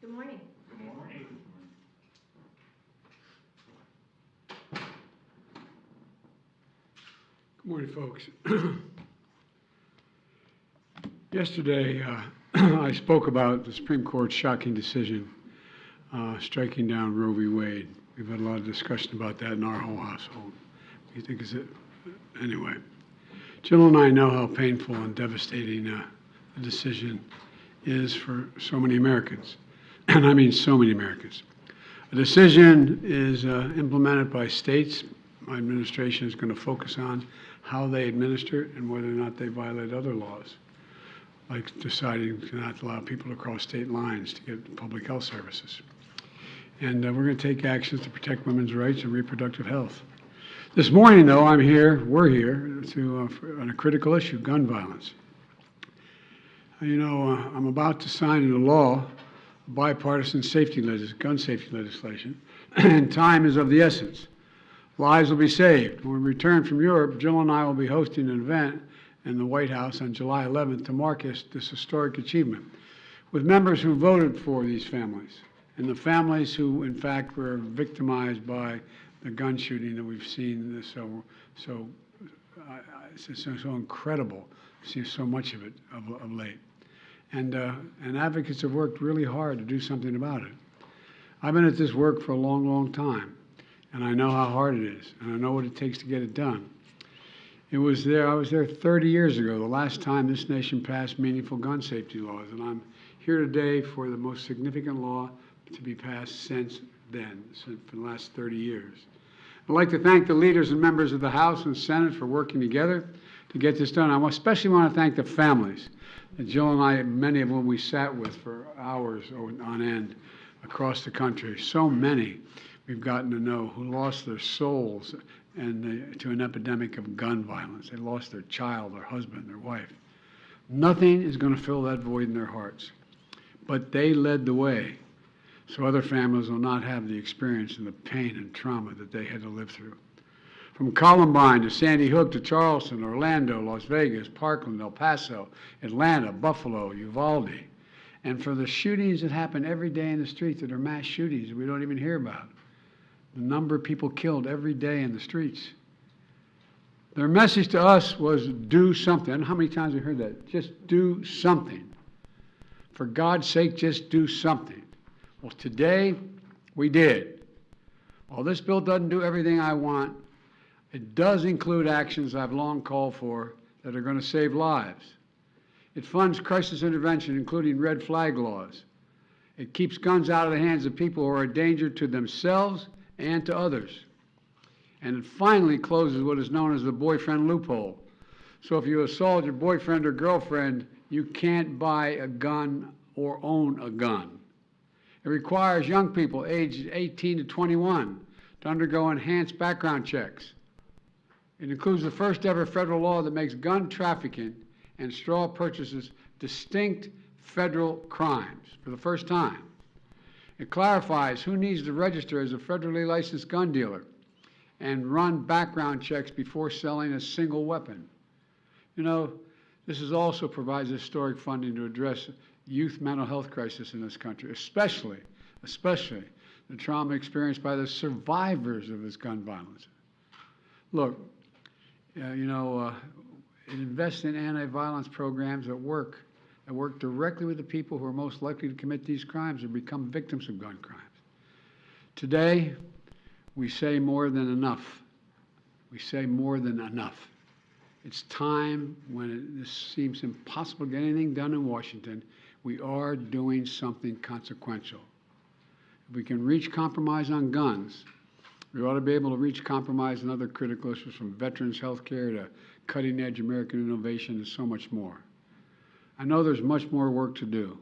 Good morning. Good morning. Good morning, folks. Yesterday, I spoke about the Supreme Court's shocking decision striking down Roe v. Wade. We've had a lot of discussion about that in our whole household. What do you think is it? Anyway, Jill and I know how painful and devastating the decision is for so many Americans, and I mean so many Americans. A decision is implemented by states. My administration is going to focus on how they administer it and whether or not they violate other laws, like deciding to not allow people to cross state lines to get public health services. And we're going to take actions to protect women's rights and reproductive health. This morning, though, we're here on a critical issue, gun violence. I'm about to sign into law bipartisan gun safety legislation, and time is of the essence. Lives will be saved. When we return from Europe, Jill and I will be hosting an event in the White House on July 11th to mark this historic achievement with members who voted for these families and the families who, in fact, were victimized by the gun shooting that we've seen. It's so incredible to see so much of it of late. And advocates have worked really hard to do something about it. I've been at this work for a long, long time, and I know how hard it is, and I know what it takes to get it done. I was there 30 years ago, the last time this nation passed meaningful gun safety laws, and I'm here today for the most significant law to be passed since then, for the last 30 years. I'd like to thank the leaders and members of the House and Senate for working together to get this done. I especially want to thank the families that Jill and I, many of them we sat with for hours on end across the country. So many we've gotten to know who lost their souls to an epidemic of gun violence. They lost their child, their husband, their wife. Nothing is going to fill that void in their hearts. But they led the way so other families will not have the experience and the pain and trauma that they had to live through. From Columbine to Sandy Hook to Charleston, Orlando, Las Vegas, Parkland, El Paso, Atlanta, Buffalo, Uvalde, and for the shootings that happen every day in the streets that are mass shootings we don't even hear about, the number of people killed every day in the streets. Their message to us was do something. I don't know how many times we heard that. Just do something. For God's sake, just do something. Well, today we did. While this bill doesn't do everything I want, it does include actions I've long called for that are going to save lives. It funds crisis intervention, including red flag laws. It keeps guns out of the hands of people who are a danger to themselves and to others. And it finally closes what is known as the boyfriend loophole. So if you assault your boyfriend or girlfriend, you can't buy a gun or own a gun. It requires young people aged 18 to 21 to undergo enhanced background checks. It includes the first ever federal law that makes gun trafficking and straw purchases distinct federal crimes for the first time. It clarifies who needs to register as a federally licensed gun dealer and run background checks before selling a single weapon. This also provides historic funding to address youth mental health crisis in this country, especially the trauma experienced by the survivors of this gun violence. Look, it invests in anti-violence programs that work directly with the people who are most likely to commit these crimes or become victims of gun crimes. Today, we say more than enough. We say more than enough. It's time when this seems impossible to get anything done in Washington, we are doing something consequential. If we can reach compromise on guns, we ought to be able to reach compromise on other critical issues, from veterans' health care to cutting-edge American innovation and so much more. I know there's much more work to do,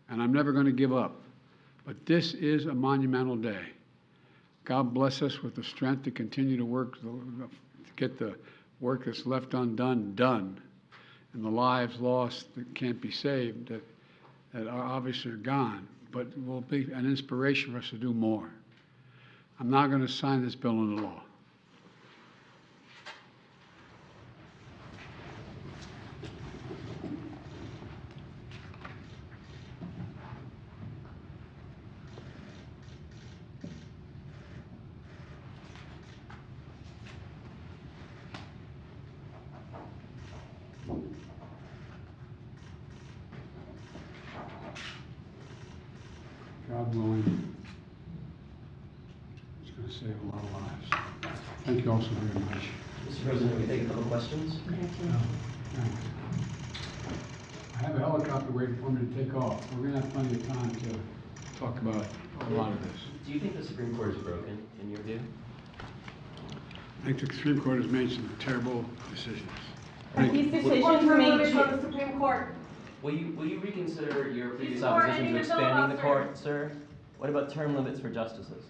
and I'm never going to give up. But this is a monumental day. God bless us with the strength to continue to work, to get the work that's left undone done, and the lives lost that can't be saved, that are obviously gone, but will be an inspiration for us to do more. I'm now going to sign this bill into law. God willing, it's going to save a lot of lives. Thank you also very much. Mr. President, we take a couple questions. Thanks. I have a helicopter waiting for me to take off. We're going to have plenty of time to talk about a lot of this. Do you think the Supreme Court is broken, in your view? I think the Supreme Court has made some terrible decisions. But these decisions Term made limits on the Supreme Court. Will you reconsider your previous support opposition to ending the expanding the filibuster. court, sir? What about term limits for justices?